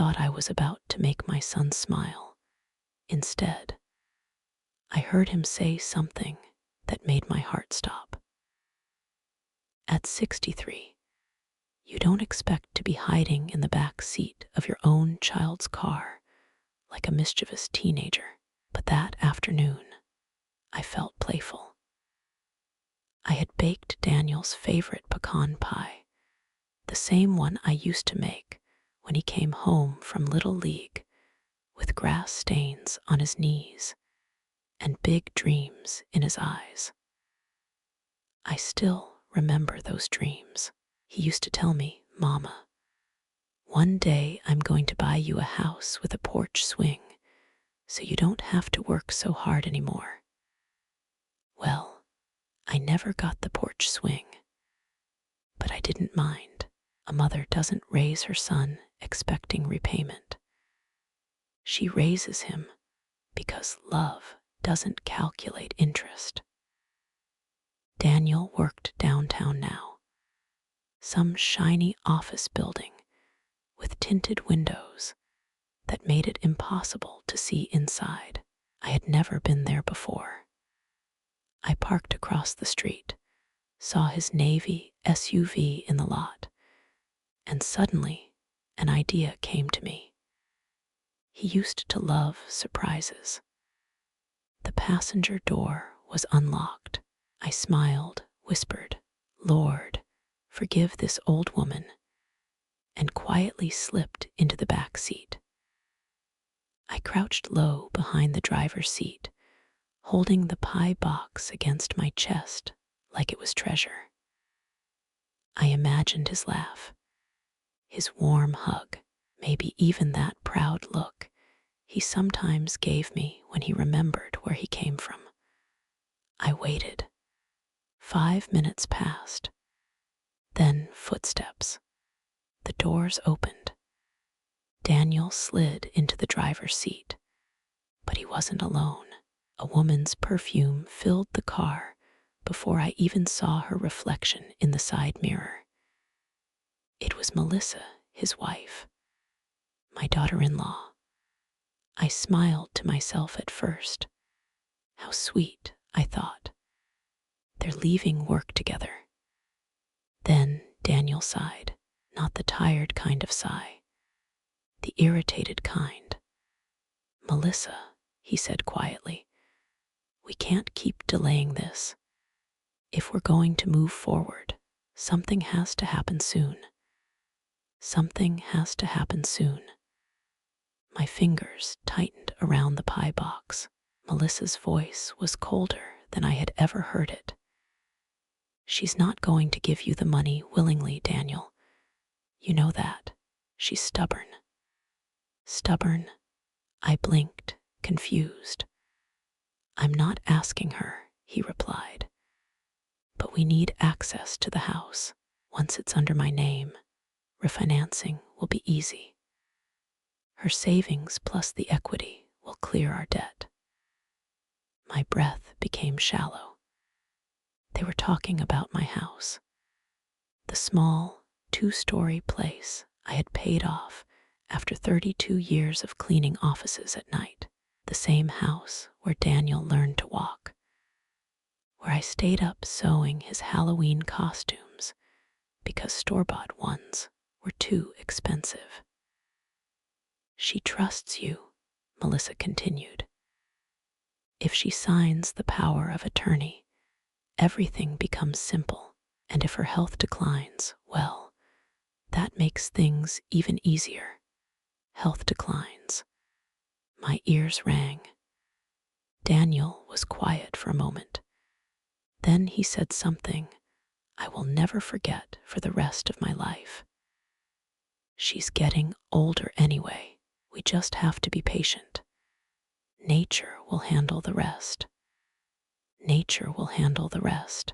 thought I was about to make my son smile. Instead, I heard him say something that made my heart stop. At 63, you don't expect to be hiding in the back seat of your own child's car like a mischievous teenager. But that afternoon, I felt playful. I had baked Daniel's favorite pecan pie, the same one I used to make when he came home from Little League with grass stains on his knees and big dreams in his eyes. I still remember those dreams. He used to tell me, "Mama, one day I'm going to buy you a house with a porch swing so you don't have to work so hard anymore." Well, I never got the porch swing, but I didn't mind. A mother doesn't raise her son expecting repayment. She raises him because love doesn't calculate interest. Daniel worked downtown now, some shiny office building with tinted windows that made it impossible to see inside. I had never been there before. I parked across the street, saw his navy SUV in the lot, and suddenly an idea came to me. He used to love surprises. The passenger door was unlocked. I smiled, whispered, "Lord, forgive this old woman," and quietly slipped into the back seat. I crouched low behind the driver's seat, holding the pie box against my chest like it was treasure. I imagined his laugh, his warm hug, maybe even that proud look he sometimes gave me when he remembered where he came from. I waited. 5 minutes passed. Then footsteps. The doors opened. Daniel slid into the driver's seat, but he wasn't alone. A woman's perfume filled the car before I even saw her reflection in the side mirror. It was Melissa, his wife, my daughter-in-law. I smiled to myself at first. How sweet, I thought. They're leaving work together. Then Daniel sighed, not the tired kind of sigh, the irritated kind. "Melissa," he said quietly, "we can't keep delaying this. If we're going to move forward, something has to happen soon. Something has to happen soon." My fingers tightened around the pie box. Melissa's voice was colder than I had ever heard it. "She's not going to give you the money willingly, Daniel. You know that. She's stubborn." Stubborn? I blinked, confused. "I'm not asking her," he replied. "But we need access to the house. Once it's under my name, refinancing will be easy. Her savings plus the equity will clear our debt." My breath became shallow. They were talking about my house. The small, 2-story place I had paid off after 32 years of cleaning offices at night. The same house where Daniel learned to walk. Where I stayed up sewing his Halloween costumes because store-bought ones were too expensive. "She trusts you," Melissa continued. "If she signs the power of attorney, everything becomes simple, and if her health declines, well, that makes things even easier." Health declines. My ears rang. Daniel was quiet for a moment. Then he said something I will never forget for the rest of my life. "She's getting older anyway. We just have to be patient. Nature will handle the rest." Nature will handle the rest.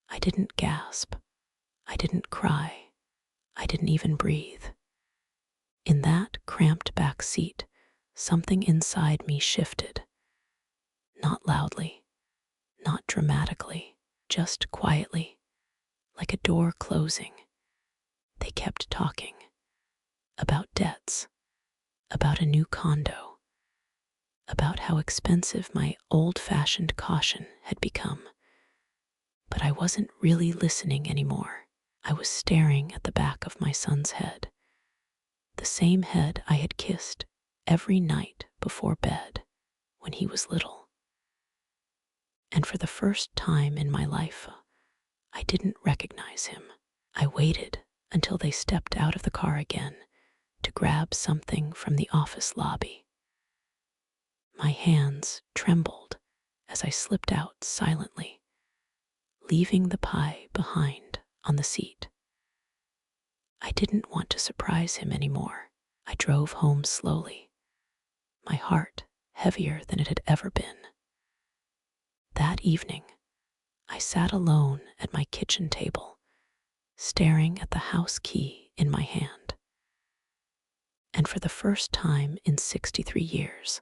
I didn't gasp. I didn't cry. I didn't even breathe. In that cramped back seat, something inside me shifted. Not loudly, not dramatically, just quietly, like a door closing. They kept talking about debts, about a new condo, about how expensive my old-fashioned caution had become. But I wasn't really listening anymore. I was staring at the back of my son's head, the same head I had kissed every night before bed when he was little. And for the first time in my life, I didn't recognize him. I waited until they stepped out of the car again to grab something from the office lobby. My hands trembled as I slipped out silently, leaving the pie behind on the seat. I didn't want to surprise him anymore. I drove home slowly, my heart heavier than it had ever been. That evening, I sat alone at my kitchen table, staring at the house key in my hand. And for the first time in 63 years,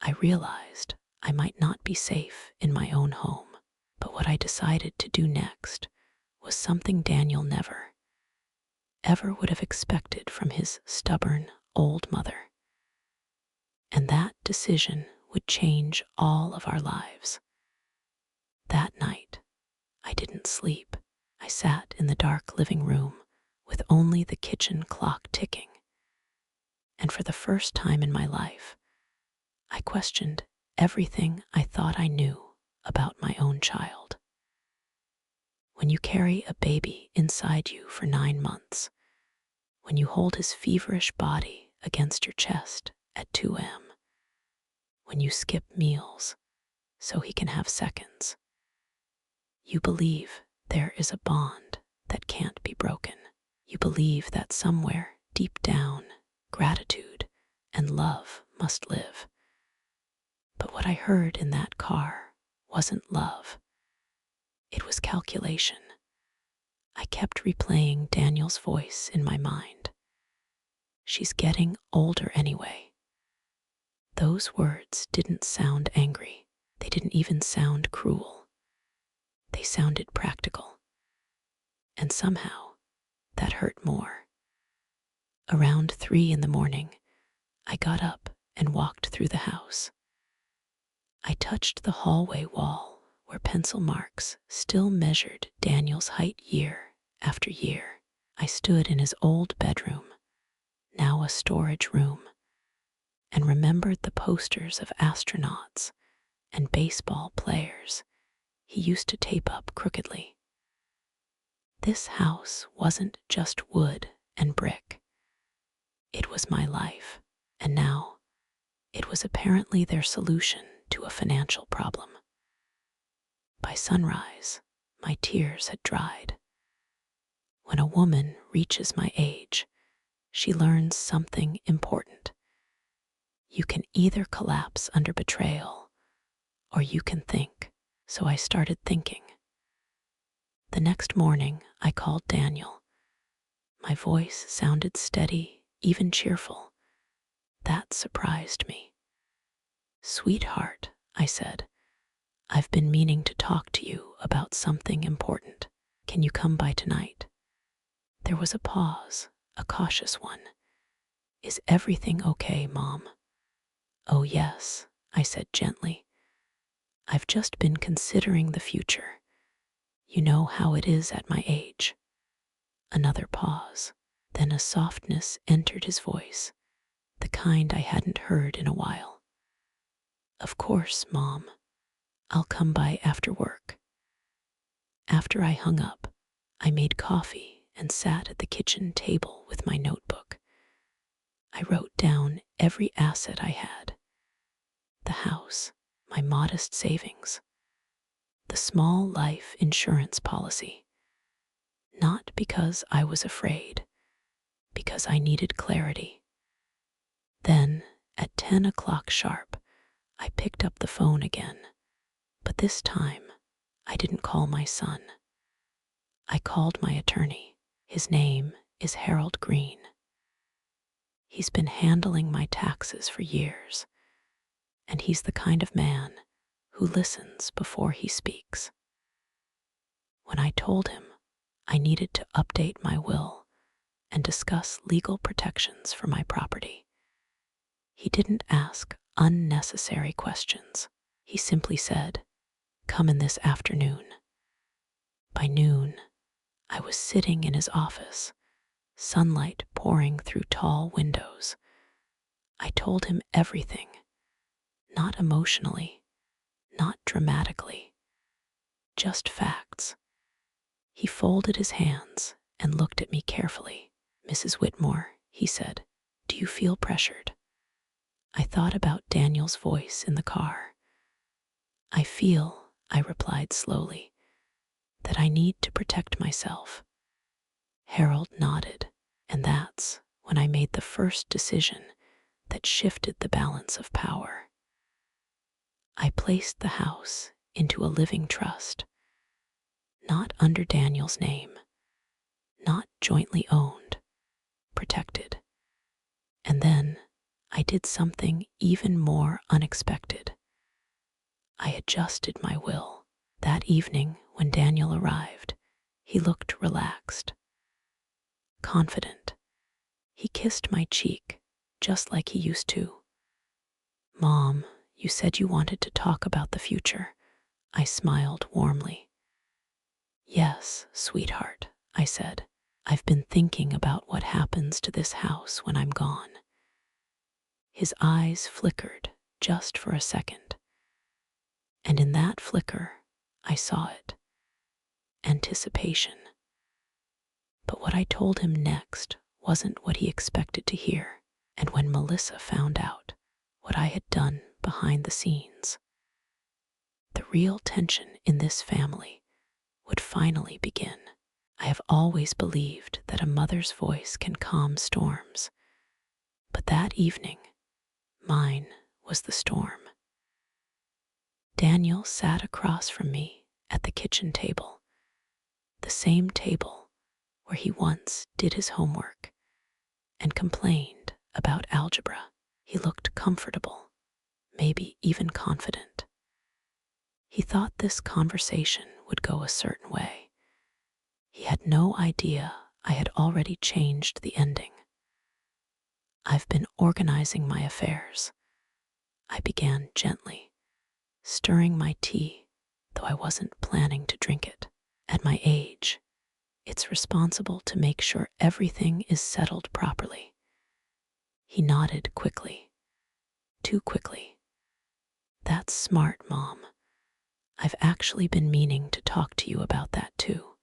I realized I might not be safe in my own home. But what I decided to do next was something Daniel never, ever would have expected from his stubborn old mother. And that decision would change all of our lives. That night, I didn't sleep. I sat in the dark living room with only the kitchen clock ticking. And for the first time in my life, I questioned everything I thought I knew about my own child. When you carry a baby inside you for 9 months, when you hold his feverish body against your chest at 2 a.m., when you skip meals so he can have seconds, you believe there is a bond that can't be broken. You believe that somewhere deep down, gratitude and love must live. But what I heard in that car wasn't love. It was calculation. I kept replaying Daniel's voice in my mind. She's getting older anyway. Those words didn't sound angry. They didn't even sound cruel. They sounded practical. And somehow, that hurt more. Around 3 in the morning, I got up and walked through the house. I touched the hallway wall where pencil marks still measured Daniel's height year after year. I stood in his old bedroom, now a storage room, and remembered the posters of astronauts and baseball players he used to tape up crookedly. This house wasn't just wood and brick. It was my life, and now it was apparently their solution to a financial problem. By sunrise, my tears had dried. When a woman reaches my age, she learns something important. You can either collapse under betrayal, or you can think. So I started thinking. The next morning, I called Daniel. My voice sounded steady, even cheerful. That surprised me. "Sweetheart," I said, "I've been meaning to talk to you about something important. Can you come by tonight?" There was a pause, a cautious one. "Is everything okay, Mom?" "Oh, yes," I said gently. "I've just been considering the future. You know how it is at my age." Another pause. Then a softness entered his voice, the kind I hadn't heard in a while. "Of course, Mom. I'll come by after work." After I hung up, I made coffee and sat at the kitchen table with my notebook. I wrote down every asset I had: the house, my modest savings, the small life insurance policy. Not because I was afraid, because I needed clarity. Then, at 10 o'clock sharp, I picked up the phone again, but this time I didn't call my son. I called my attorney. His name is Harold Green. He's been handling my taxes for years, and he's the kind of man who listens before he speaks. When I told him I needed to update my will and discuss legal protections for my property, He didn't ask unnecessary questions. He simply said, "Come in this afternoon." By noon, I was sitting in his office, sunlight pouring through tall windows. I told him everything, not emotionally, not dramatically, just facts. He folded his hands and looked at me carefully. "Mrs. Whitmore," he said, "do you feel pressured?" I thought about Daniel's voice in the car. I replied slowly, "that I need to protect myself." Harold nodded, and that's when I made the first decision that shifted the balance of power. I placed the house into a living trust, not under Daniel's name, not jointly owned, protected. And then I did something even more unexpected. I adjusted my will. That evening, when Daniel arrived, he looked relaxed, confident. He kissed my cheek, just like he used to. "Mom, you said you wanted to talk about the future." I smiled warmly. "Yes, sweetheart," I said. "I've been thinking about what happens to this house when I'm gone." His eyes flickered just for a second. And in that flicker, I saw it. Anticipation. But what I told him next wasn't what he expected to hear. And when Melissa found out what I had done behind the scenes, the real tension in this family would finally begin. I have always believed that a mother's voice can calm storms, but that evening, mine was the storm. Daniel sat across from me at the kitchen table, the same table where he once did his homework and complained about algebra. He looked comfortable, maybe even confident. He thought this conversation would go a certain way. He had no idea I had already changed the ending. "I've been organizing my affairs," I began gently, stirring my tea, though I wasn't planning to drink it. "At my age, it's responsible to make sure everything is settled properly." He nodded quickly, too quickly. "That's smart, Mom. I've actually been meaning to talk to you about that too."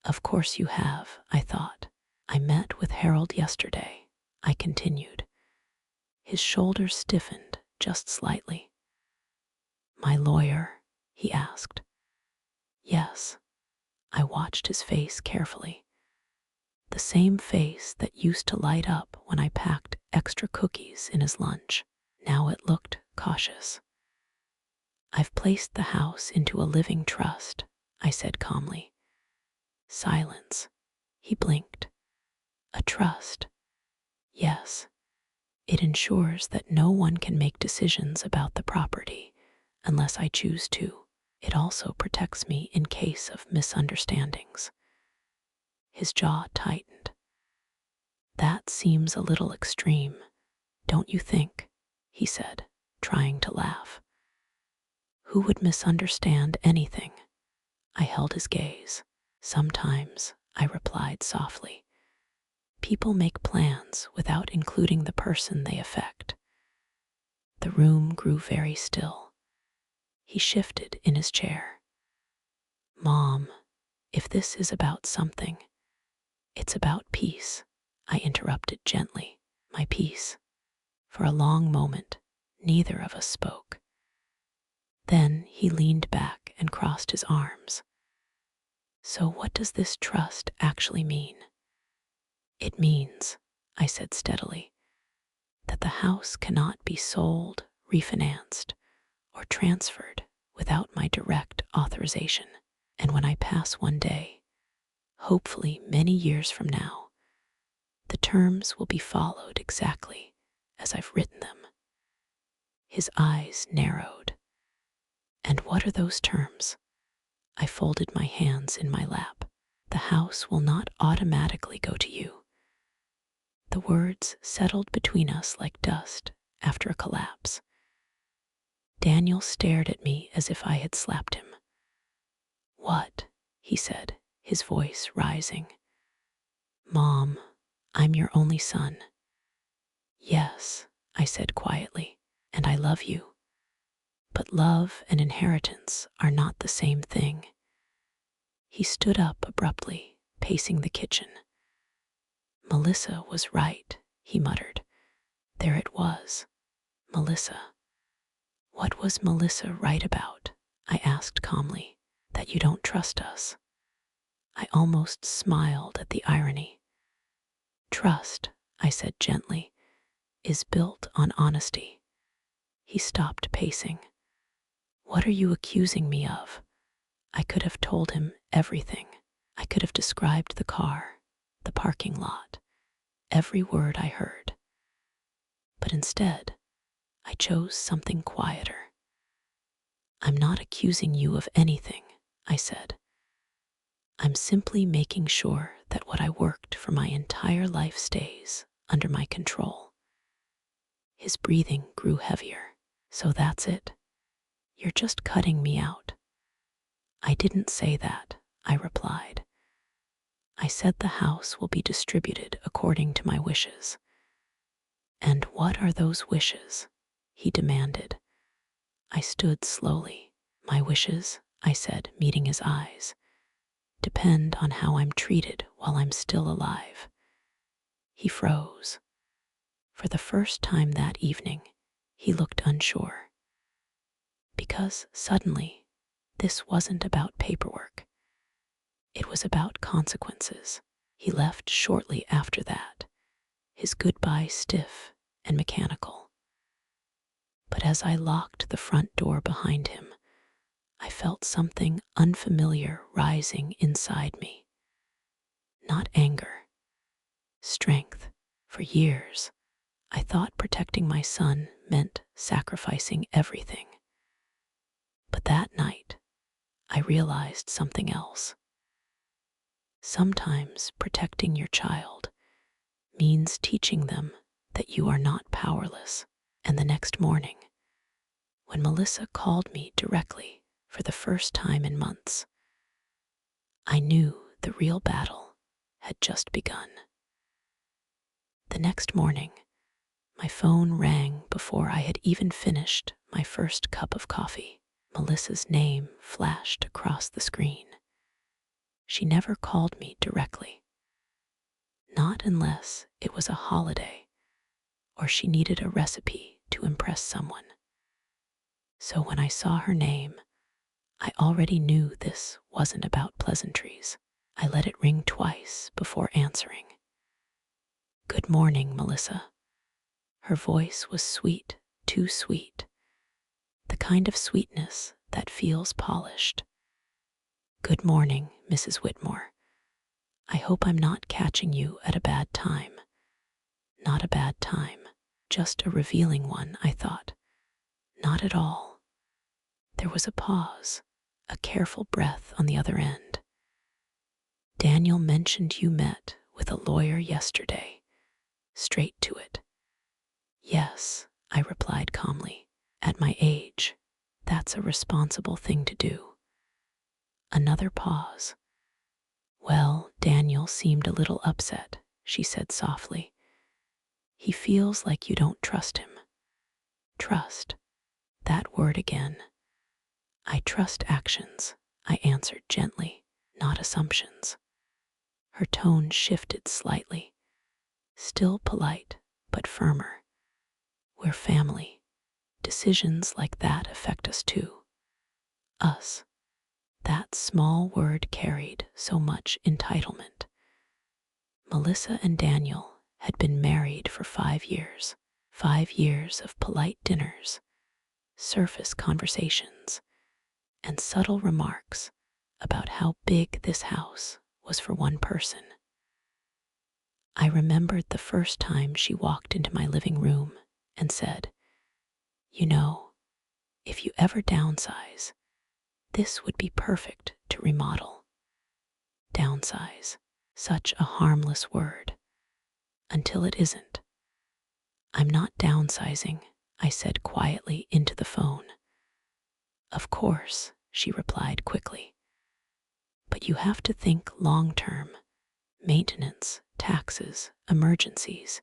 "Of course you have," I thought. "I met with Harold yesterday," I continued. His shoulders stiffened just slightly. "My lawyer?" he asked. "Yes." I watched his face carefully. The same face that used to light up when I packed extra cookies in his lunch. Now it looked cautious. "I've placed the house into a living trust," I said calmly. Silence. He blinked. "A trust?" "Yes. It ensures that no one can make decisions about the property unless I choose to. It also protects me in case of misunderstandings." His jaw tightened. "That seems a little extreme, don't you think?" he said, trying to laugh. "Who would misunderstand anything?" I held his gaze. "Sometimes," I replied softly. "People make plans without including the person they affect." The room grew very still. He shifted in his chair. "Mom, if this is about something, it's about peace," I interrupted gently. "My peace." For a long moment, neither of us spoke. Then he leaned back and crossed his arms. "So what does this trust actually mean?" "It means," I said steadily, "that the house cannot be sold, refinanced, or transferred without my direct authorization. And when I pass one day, hopefully many years from now, the terms will be followed exactly as I've written them." His eyes narrowed. "And what are those terms?" I folded my hands in my lap. "The house will not automatically go to you. The words settled between us like dust after a collapse. Daniel stared at me as if I had slapped him. "What?" he said, his voice rising. "Mom, I'm your only son." "Yes," I said quietly, "and I love you. But love and inheritance are not the same thing." He stood up abruptly, pacing the kitchen. "Melissa was right," he muttered. There it was, Melissa. "What was Melissa right about?" I asked calmly. "That you don't trust us." I almost smiled at the irony. "Trust," I said gently, "is built on honesty." He stopped pacing. "What are you accusing me of?" I could have told him everything. I could have described the car, the parking lot, every word I heard. But instead, I chose something quieter. "I'm not accusing you of anything," I said. "I'm simply making sure that what I worked for my entire life stays under my control." His breathing grew heavier. "So that's it. You're just cutting me out." "I didn't say that," I replied. "I said the house will be distributed according to my wishes." "And what are those wishes?" he demanded. I stood slowly. "My wishes," I said, meeting his eyes, "depend on how I'm treated while I'm still alive." He froze. For the first time that evening, he looked unsure. Because suddenly, this wasn't about paperwork. It was about consequences. He left shortly after that, his goodbye stiff and mechanical. But as I locked the front door behind him, I felt something unfamiliar rising inside me. Not anger, strength. For years, I thought protecting my son meant sacrificing everything. But that night, I realized something else. Sometimes protecting your child means teaching them that you are not powerless. And the next morning, when Melissa called me directly for the first time in months, I knew the real battle had just begun. The next morning, my phone rang before I had even finished my first cup of coffee. Melissa's name flashed across the screen. She never called me directly, not unless it was a holiday or she needed a recipe to impress someone. So when I saw her name, I already knew this wasn't about pleasantries. I let it ring twice before answering. "Good morning, Melissa." Her voice was sweet, too sweet, the kind of sweetness that feels polished. "Good morning, Mrs. Whitmore. I hope I'm not catching you at a bad time." Not a bad time, just a revealing one, I thought. Not at all. There was a pause, a careful breath on the other end. "Daniel mentioned you met with a lawyer yesterday." Straight to it. "Yes," I replied calmly. "At my age, that's a responsible thing to do." Another pause. "Well, Daniel seemed a little upset," she said softly. "He feels like you don't trust him." Trust. That word again. "I trust actions," I answered gently, "not assumptions." Her tone shifted slightly, still polite, but firmer. "We're family. Decisions like that affect us too." Us. That small word carried so much entitlement. Melissa and Daniel had been married for 5 years. 5 years of polite dinners, surface conversations, and subtle remarks about how big this house was for one person. I remembered the first time she walked into my living room and said, "You know, if you ever downsize, this would be perfect to remodel." Downsize, such a harmless word. until it isn't. I'm not downsizing, I said quietly into the phone. Of course, she replied quickly. But you have to think long term. Maintenance, taxes, emergencies.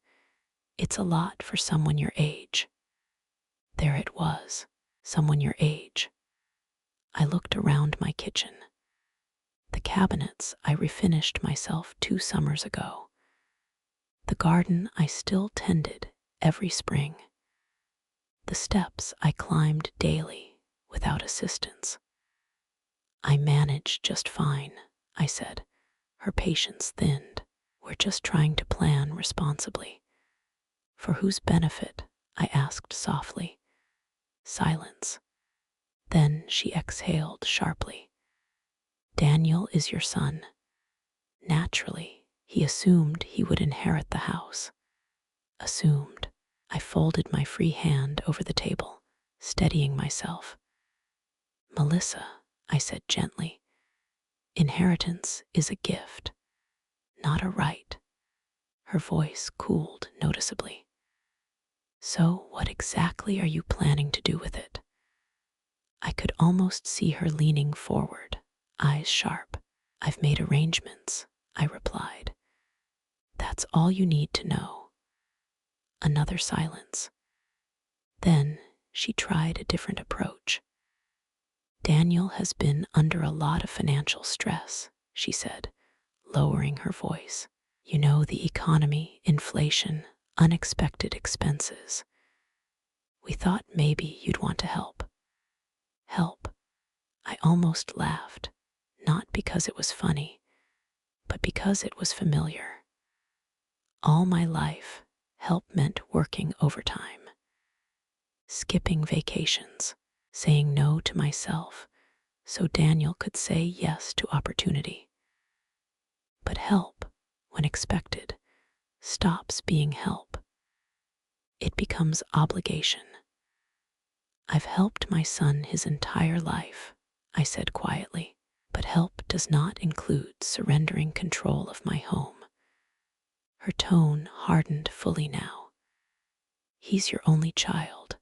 It's a lot for someone your age. There it was, someone your age. I looked around my kitchen. The cabinets I refinished myself 2 summers ago. The garden I still tended every spring. The steps I climbed daily without assistance. I manage just fine, I said. Her patience thinned. We're just trying to plan responsibly. For whose benefit? I asked softly. Silence. Then she exhaled sharply. Daniel is your son. Naturally, he assumed he would inherit the house. Assumed. I folded my free hand over the table, steadying myself. Melissa, I said gently, inheritance is a gift, not a right. Her voice cooled noticeably. So what exactly are you planning to do with it? I could almost see her leaning forward, eyes sharp. I've made arrangements, I replied. That's all you need to know. Another silence. Then she tried a different approach. Daniel has been under a lot of financial stress, she said, lowering her voice. You know, the economy, inflation, unexpected expenses. We thought maybe you'd want to help. Help. I almost laughed, not because it was funny, but because it was familiar. All my life, help meant working overtime, skipping vacations, saying no to myself so Daniel could say yes to opportunity. But help, when expected, stops being help. It becomes obligation. I've helped my son his entire life, I said quietly, but help does not include surrendering control of my home. Her tone hardened fully now. He's your only child.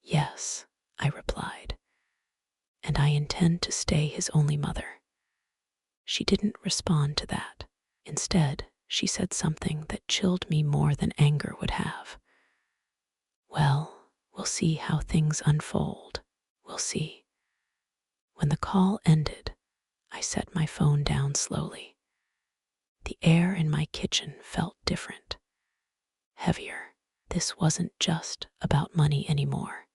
Yes, I replied, and I intend to stay his only mother. She didn't respond to that. Instead, she said something that chilled me more than anger would have. Well, we'll see how things unfold. We'll see. When the call ended, I set my phone down slowly. The air in my kitchen felt different, heavier. This wasn't just about money anymore.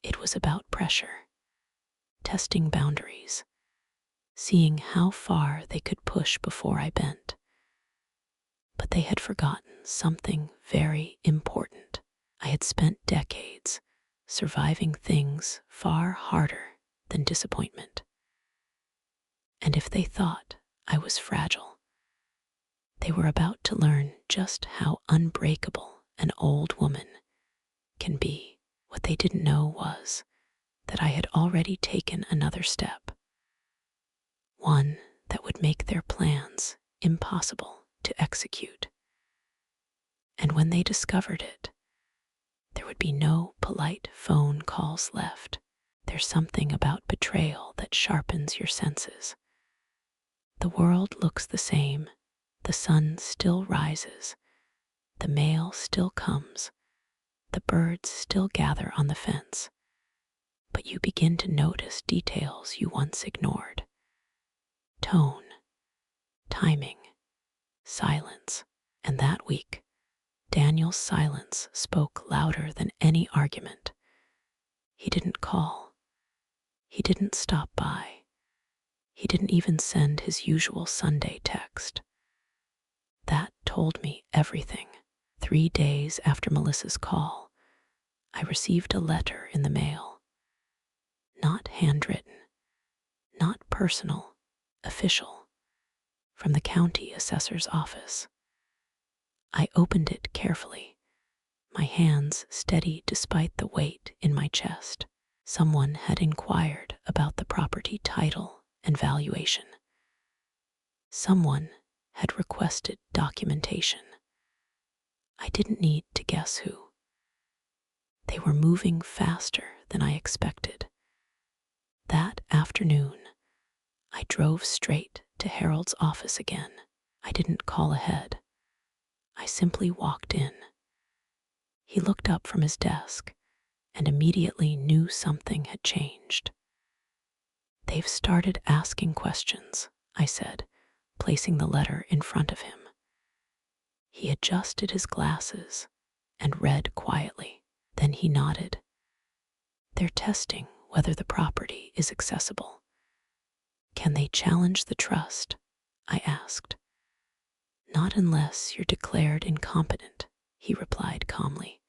It was about pressure, testing boundaries, seeing how far they could push before I bent. But they had forgotten something very important. I had spent decades surviving things far harder than disappointment. And if they thought I was fragile, they were about to learn just how unbreakable an old woman can be. What they didn't know was that I had already taken another step, one that would make their plans impossible to execute. And when they discovered it, there would be no polite phone calls left. There's something about betrayal that sharpens your senses. The world looks the same. The sun still rises. The mail still comes. The birds still gather on the fence. But you begin to notice details you once ignored. Tone, timing, silence. And that week, Daniel's silence spoke louder than any argument. He didn't call. He didn't stop by. He didn't even send his usual Sunday text. That told me everything. 3 days after Melissa's call, I received a letter in the mail. Not handwritten, not personal, official, from the county assessor's office. I opened it carefully, my hands steady despite the weight in my chest. Someone had inquired about the property title and valuation. Someone had requested documentation. I didn't need to guess who. They were moving faster than I expected. That afternoon, I drove straight to Harold's office again. I didn't call ahead. I simply walked in. He looked up from his desk and immediately knew something had changed. "They've started asking questions," I said, placing the letter in front of him. He adjusted his glasses and read quietly. Then he nodded. "They're testing whether the property is accessible." "Can they challenge the trust?" I asked. "Not unless you're declared incompetent," he replied calmly.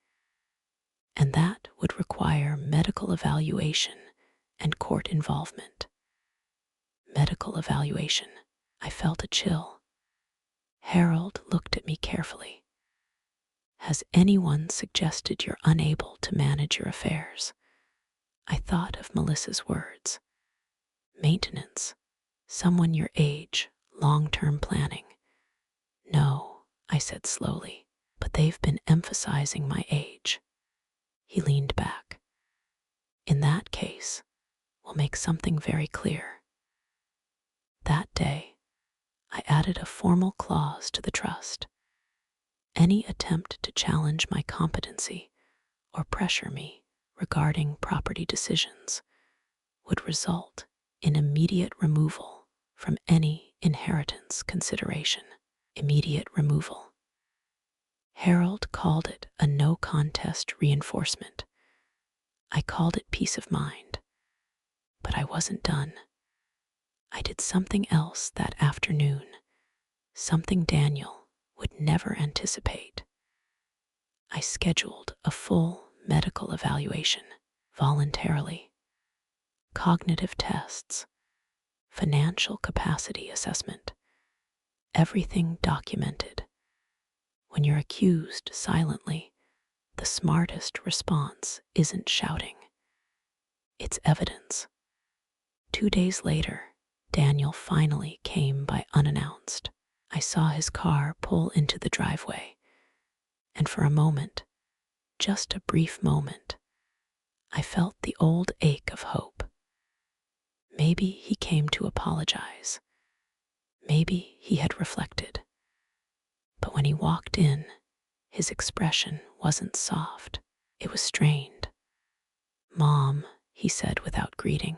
"And that would require medical evaluation and court involvement." Medical evaluation. I felt a chill. Harold looked at me carefully. "Has anyone suggested you're unable to manage your affairs?" I thought of Melissa's words. Maintenance, someone your age, long-term planning. "No," I said slowly, "but they've been emphasizing my age." He leaned back. "In that case, we'll make something very clear." That day, I added a formal clause to the trust. Any attempt to challenge my competency or pressure me regarding property decisions would result in immediate removal from any inheritance consideration. Immediate removal. Harold called it a no contest reinforcement. I called it peace of mind. But I wasn't done. I did something else that afternoon, something Daniel would never anticipate. I scheduled a full medical evaluation voluntarily. Cognitive tests, financial capacity assessment, everything documented. When you're accused silently, the smartest response isn't shouting. It's evidence. 2 days later, Daniel finally came by unannounced. I saw his car pull into the driveway, and for a moment, just a brief moment, I felt the old ache of hope. Maybe he came to apologize. Maybe he had reflected. But when he walked in, his expression wasn't soft. It was strained. "Mom," he said without greeting,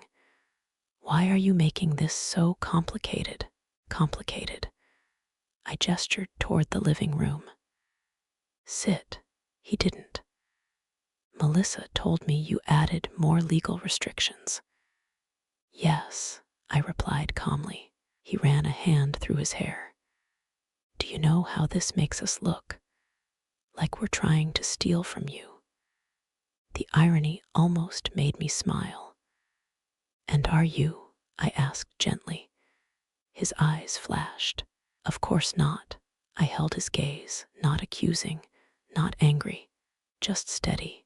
"why are you making this so complicated?" Complicated. I gestured toward the living room. "Sit." He didn't. "Melissa told me you added more legal restrictions." "Yes," I replied calmly. He ran a hand through his hair. "Do you know how this makes us look? Like we're trying to steal from you." The irony almost made me smile. "And are you?" I asked gently. His eyes flashed. "Of course not." I held his gaze, not accusing, not angry, just steady.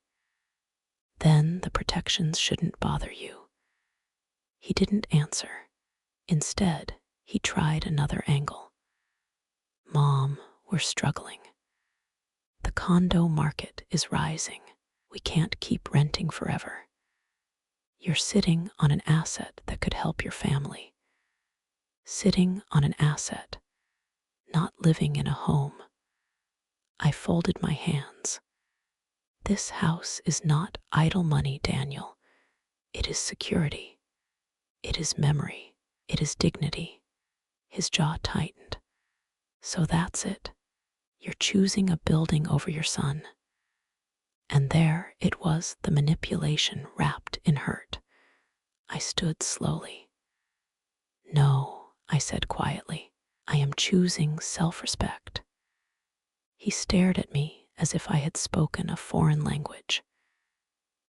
"Then the protections shouldn't bother you." He didn't answer. Instead, he tried another angle. "Mom, we're struggling. The condo market is rising. We can't keep renting forever. You're sitting on an asset that could help your family. Sitting on an asset, not living in a home." I folded my hands. "This house is not idle money, Daniel. It is security. It is memory. It is dignity." His jaw tightened. "So that's it. You're choosing a building over your son." And there it was, the manipulation wrapped in hurt. I stood slowly. "No," I said quietly. "I am choosing self-respect." He stared at me as if I had spoken a foreign language.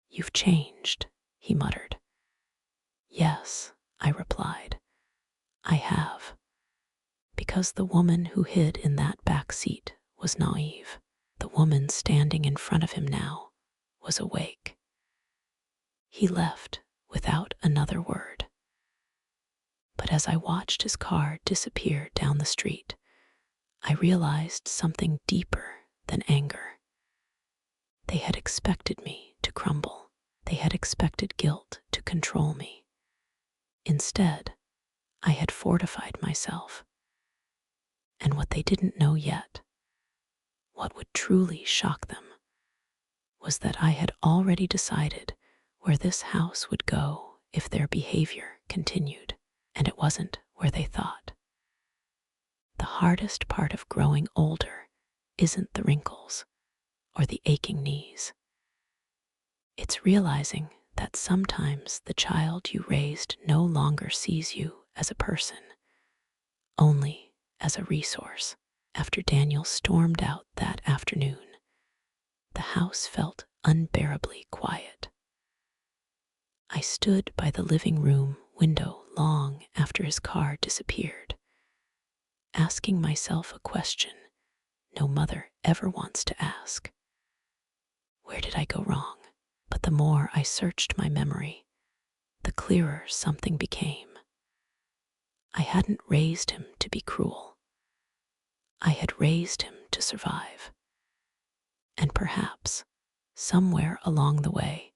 "You've changed," he muttered. "Yes," I replied. "I have." Because the woman who hid in that back seat was naive. The woman standing in front of him now was awake. He left without another word. But as I watched his car disappear down the street, I realized something deeper than anger. They had expected me to crumble. They had expected guilt to control me. Instead, I had fortified myself. And what they didn't know yet, what would truly shock them, was that I had already decided where this house would go if their behavior continued, and it wasn't where they thought. The hardest part of growing older isn't the wrinkles or the aching knees. It's realizing that sometimes the child you raised no longer sees you as a person, only as a resource. After Daniel stormed out that afternoon, the house felt unbearably quiet. I stood by the living room window long after his car disappeared, asking myself a question no mother ever wants to ask. Where did I go wrong? But the more I searched my memory, the clearer something became. I hadn't raised him to be cruel. I had raised him to survive. And perhaps, somewhere along the way,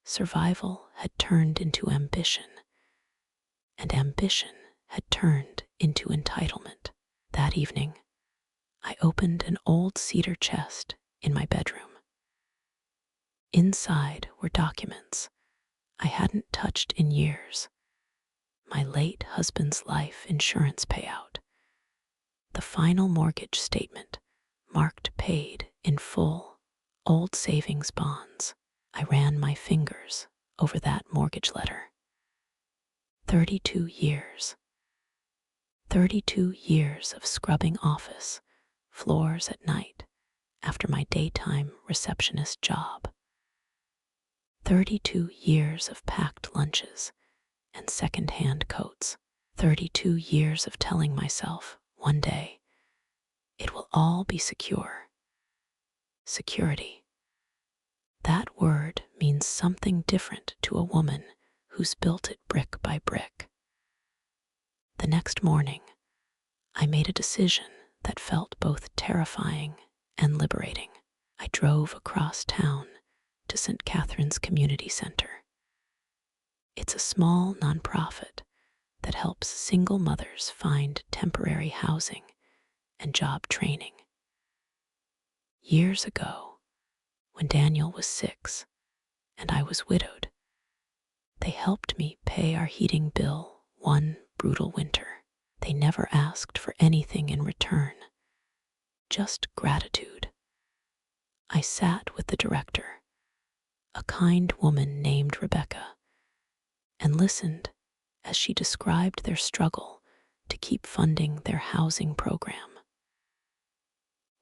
survival had turned into ambition, and ambition had turned into entitlement. That evening, I opened an old cedar chest in my bedroom. Inside were documents I hadn't touched in years. My late husband's life insurance payout, the final mortgage statement marked paid in full, old savings bonds. I ran my fingers over that mortgage letter. 32 years. 32 years of scrubbing office floors at night after my daytime receptionist job. 32 years of packed lunches and second-hand coats. 32 years of telling myself, one day, it will all be secure. Security. That word means something different to a woman who's built it brick by brick. The next morning, I made a decision that felt both terrifying and liberating. I drove across town to St. Catherine's Community Center. It's a small nonprofit that helps single mothers find temporary housing and job training. Years ago, when Daniel was 6 and I was widowed, they helped me pay our heating bill one brutal winter. They never asked for anything in return, just gratitude. I sat with the director, a kind woman named Rebecca, and listened as she described their struggle to keep funding their housing program.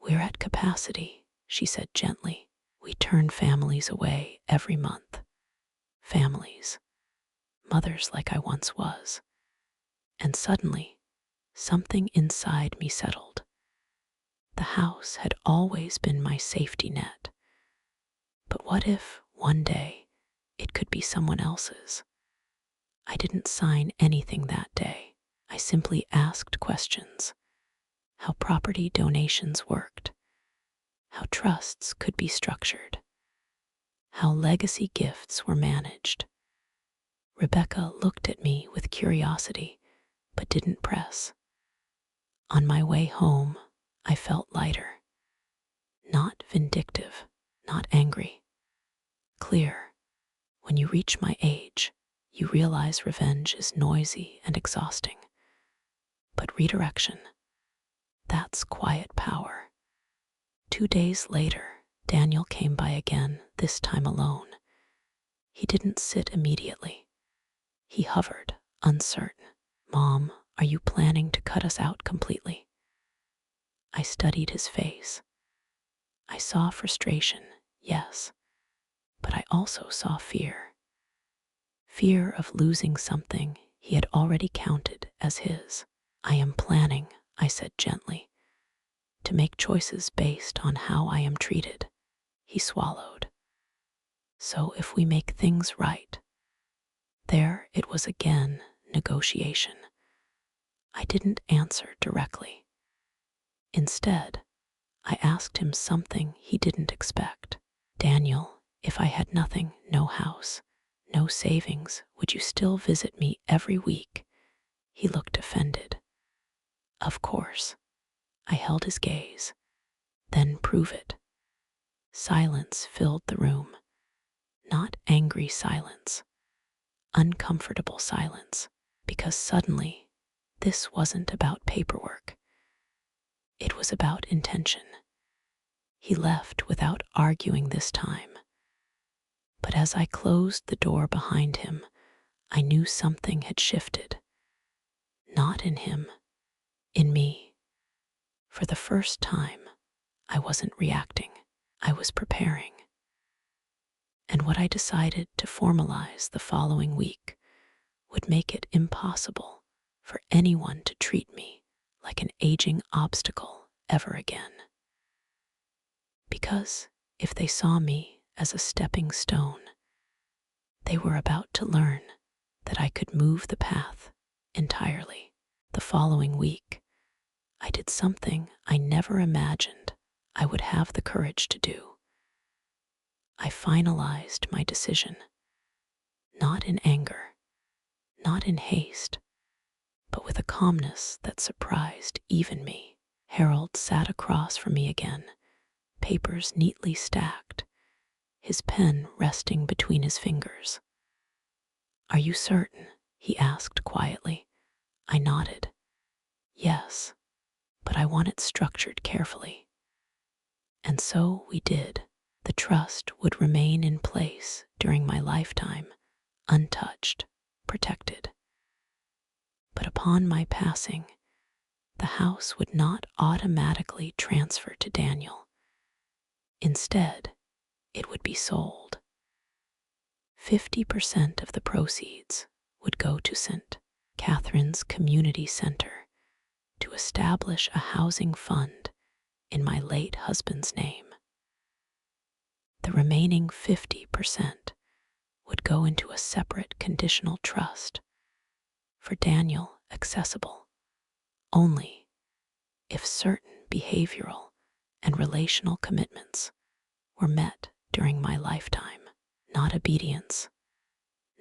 We're at capacity, she said gently. We turn families away every month. Families, mothers like I once was. And suddenly, something inside me settled. The house had always been my safety net. But what if, one day, it could be someone else's? I didn't sign anything that day. I simply asked questions. How property donations worked. How trusts could be structured. How legacy gifts were managed. Rebecca looked at me with curiosity, but didn't press. On my way home, I felt lighter. Not vindictive, not angry. Clear. When you reach my age, you realize revenge is noisy and exhausting. But redirection, that's quiet power. 2 days later, Daniel came by again, this time alone. He didn't sit immediately. He hovered, uncertain. Mom, are you planning to cut us out completely? I studied his face. I saw frustration, yes, but I also saw fear. Fear of losing something he had already counted as his. I am planning, I said gently, to make choices based on how I am treated. He swallowed. So if we make things right. There it was again, negotiation. I didn't answer directly. Instead, I asked him something he didn't expect. Daniel, if I had nothing, no house, no savings, would you still visit me every week? He looked offended. Of course. I held his gaze. Then prove it. Silence filled the room. Not angry silence, uncomfortable silence, because suddenly this wasn't about paperwork. It was about intention. He left without arguing this time. But as I closed the door behind him, I knew something had shifted. Not in him, in me. For the first time, I wasn't reacting. I was preparing. And what I decided to formalize the following week would make it impossible for anyone to treat me like an aging obstacle ever again. Because if they saw me as a stepping stone, they were about to learn that I could move the path entirely. The following week, I did something I never imagined I would have the courage to do. I finalized my decision, not in anger, not in haste, but with a calmness that surprised even me. Harold sat across from me again, papers neatly stacked, his pen resting between his fingers. Are you certain? He asked quietly. I nodded. Yes, but I want it structured carefully. And so we did. The trust would remain in place during my lifetime, untouched, protected. But upon my passing, the house would not automatically transfer to Daniel. Instead, it would be sold. 50% of the proceeds would go to St. Catherine's Community Center to establish a housing fund in my late husband's name. The remaining 50% would go into a separate conditional trust for Daniel, accessible only if certain behavioral and relational commitments were met during my lifetime. Not obedience,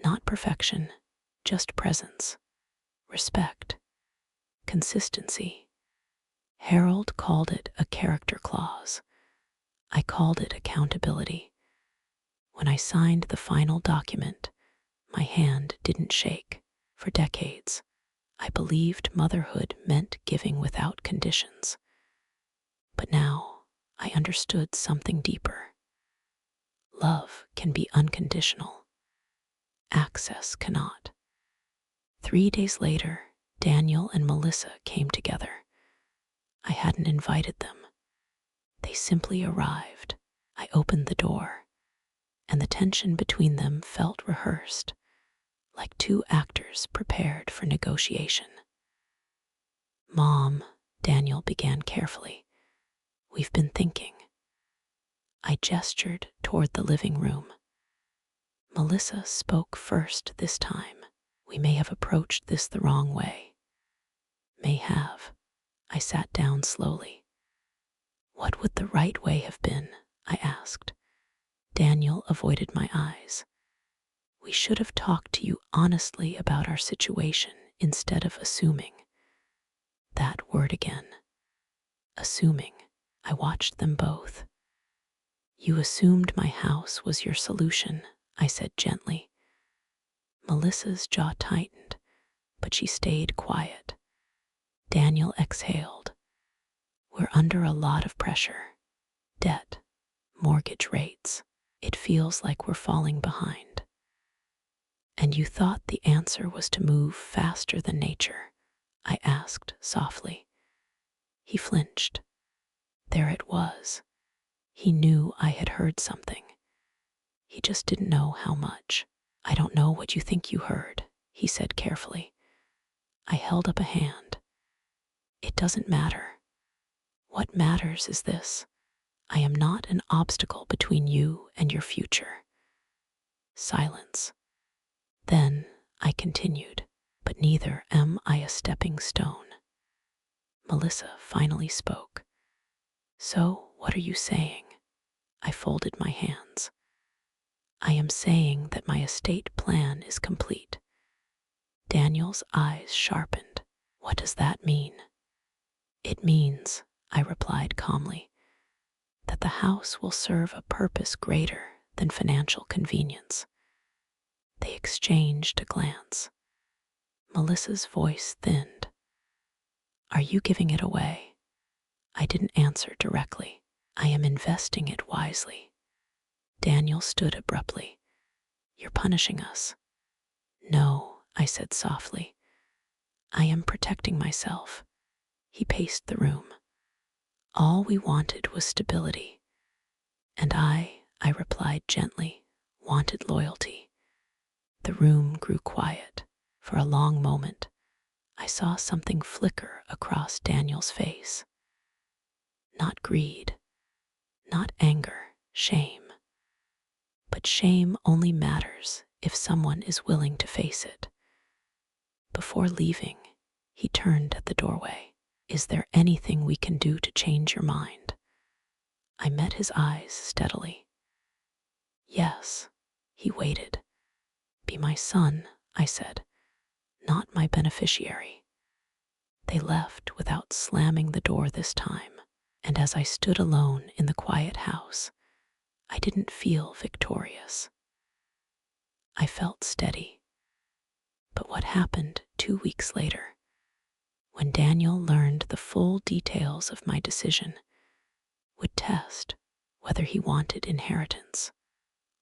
not perfection, just presence, respect, consistency. Harold called it a character clause. I called it accountability. When I signed the final document, my hand didn't shake. For decades, I believed motherhood meant giving without conditions. But now I understood something deeper. Love can be unconditional. Access cannot. 3 days later, Daniel and Melissa came together. I hadn't invited them. They simply arrived. I opened the door, and the tension between them felt rehearsed, like two actors prepared for negotiation. Mom, Daniel began carefully, we've been thinking. I gestured toward the living room. Melissa spoke first this time. We may have approached this the wrong way. May have. I sat down slowly. What would the right way have been? I asked. Daniel avoided my eyes. We should have talked to you honestly about our situation instead of assuming. That word again. Assuming. I watched them both. You assumed my house was your solution, I said gently. Melissa's jaw tightened, but she stayed quiet. Daniel exhaled. We're under a lot of pressure. Debt, mortgage rates. It feels like we're falling behind. And you thought the answer was to move faster than nature? I asked softly. He flinched. There it was. He knew I had heard something. He just didn't know how much. I don't know what you think you heard, he said carefully. I held up a hand. It doesn't matter. What matters is this. I am not an obstacle between you and your future. Silence. Then I continued, but neither am I a stepping stone. Melissa finally spoke. So, what are you saying? I folded my hands. I am saying that my estate plan is complete. Daniel's eyes sharpened. What does that mean? It means, I replied calmly, that the house will serve a purpose greater than financial convenience. They exchanged a glance. Melissa's voice thinned. Are you giving it away? I didn't answer directly. I am investing it wisely. Daniel stood abruptly. You're punishing us. No, I said softly. I am protecting myself. He paced the room. All we wanted was stability. And I replied gently, wanted loyalty. The room grew quiet. For a long moment, I saw something flicker across Daniel's face. Not greed, not anger, shame. But shame only matters if someone is willing to face it. Before leaving, he turned at the doorway. Is there anything we can do to change your mind? I met his eyes steadily. Yes, he waited. Be my son, I said, not my beneficiary. They left without slamming the door this time, and as I stood alone in the quiet house, I didn't feel victorious. I felt steady. But what happened 2 weeks later, when Daniel learned the full details of my decision, would test whether he wanted inheritance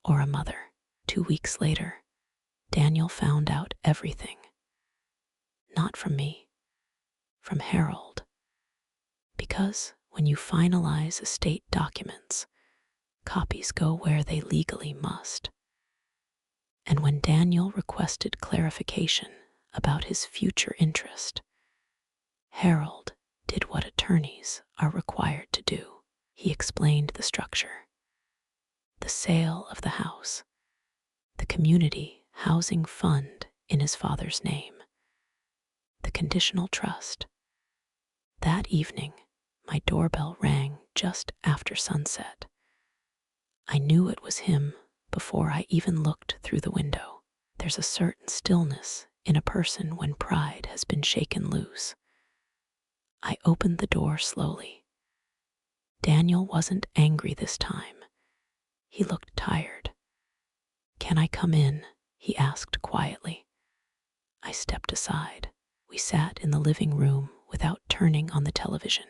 or a mother. 2 weeks later, Daniel found out everything. Not from me, from Harold. Because when you finalize estate documents, copies go where they legally must. And when Daniel requested clarification about his future interest, Harold did what attorneys are required to do. He explained the structure, the sale of the house, the community housing fund in his father's name, the conditional trust. That evening, my doorbell rang just after sunset. I knew it was him before I even looked through the window. There's a certain stillness in a person when pride has been shaken loose. I opened the door slowly. Daniel wasn't angry this time. He looked tired. Can I come in? He asked quietly. I stepped aside. We sat in the living room without turning on the television.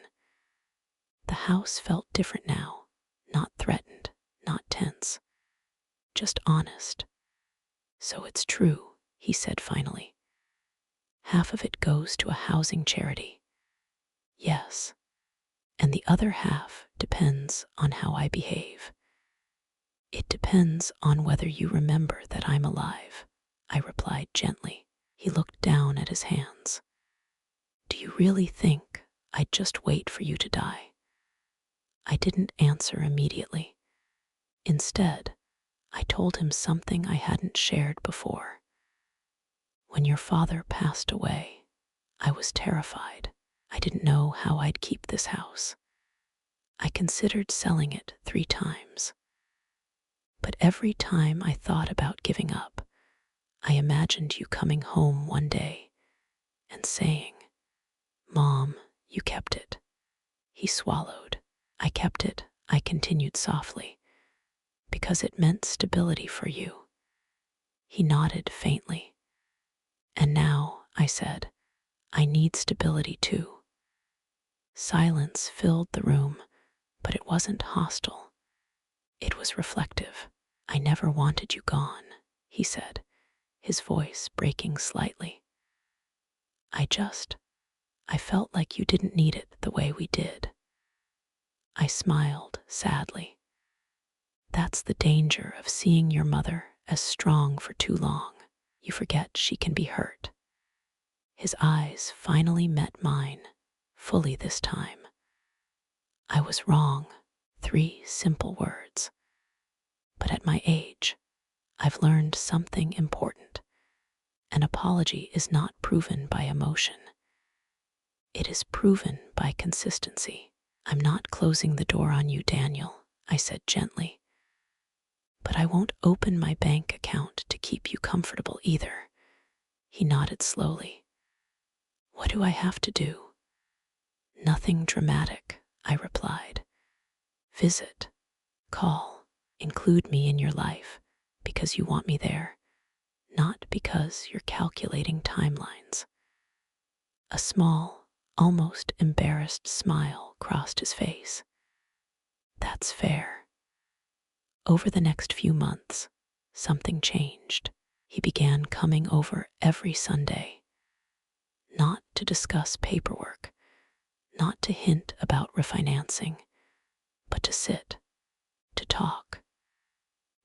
The house felt different now, not threatened, not tense, just honest. So it's true, he said finally. Half of it goes to a housing charity. Yes. And the other half depends on how I behave. It depends on whether you remember that I'm alive, I replied gently. He looked down at his hands. Do you really think I'd just wait for you to die? I didn't answer immediately. Instead, I told him something I hadn't shared before. When your father passed away, I was terrified. I didn't know how I'd keep this house. I considered selling it 3 times. But every time I thought about giving up, I imagined you coming home one day and saying, Mom, you kept it. He swallowed. I kept it, I continued softly, because it meant stability for you. He nodded faintly. And now, I said, I need stability too. Silence filled the room, but it wasn't hostile. It was reflective. I never wanted you gone, he said, his voice breaking slightly. I felt like you didn't need it the way we did. I smiled sadly. That's the danger of seeing your mother as strong for too long. You forget she can be hurt. His eyes finally met mine, fully this time. I was wrong, 3 simple words. But at my age, I've learned something important. An apology is not proven by emotion. It is proven by consistency. I'm not closing the door on you, Daniel, I said gently. But I won't open my bank account to keep you comfortable either. He nodded slowly. What do I have to do? Nothing dramatic, I replied. Visit, call, include me in your life because you want me there, not because you're calculating timelines. A small, almost embarrassed smile crossed his face. That's fair. Over the next few months, something changed. He began coming over every Sunday, not to discuss paperwork, not to hint about refinancing, but to sit, to talk,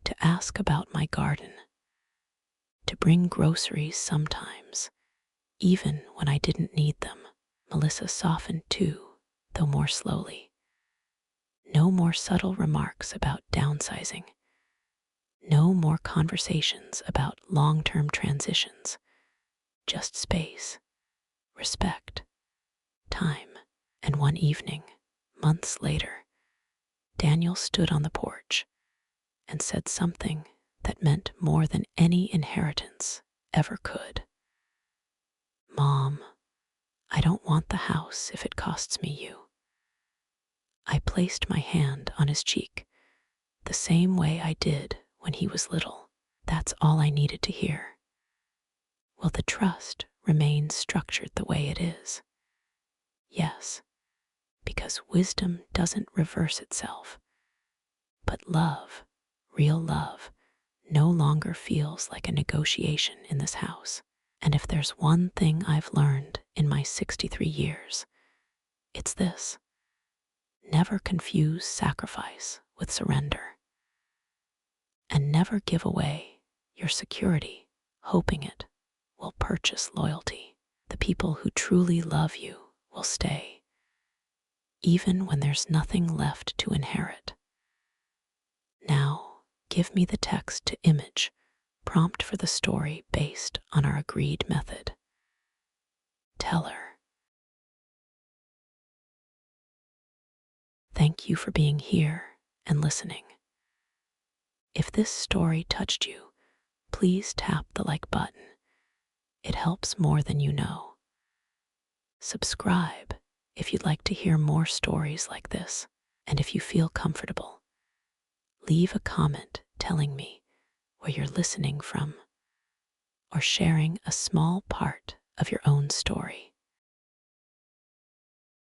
to ask about my garden, to bring groceries sometimes, even when I didn't need them. Melissa softened too, though more slowly. No more subtle remarks about downsizing. No more conversations about long-term transitions. Just space, respect, time. And one evening, months later, Daniel stood on the porch and said something that meant more than any inheritance ever could. Mom, I don't want the house if it costs me you. I placed my hand on his cheek, the same way I did when he was little. That's all I needed to hear. Will the trust remain structured the way it is? Yes, because wisdom doesn't reverse itself. But love, real love, no longer feels like a negotiation in this house. And if there's one thing I've learned in my 63 years, it's this. Never confuse sacrifice with surrender. And never give away your security, hoping it will purchase loyalty. The people who truly love you will stay, even when there's nothing left to inherit. Now, give me the text to image prompt for the story based on our agreed method. Tell her. Thank you for being here and listening. If this story touched you, please tap the like button. It helps more than you know. Subscribe if you'd like to hear more stories like this. And if you feel comfortable, leave a comment telling me where you're listening from or sharing a small part of your own story.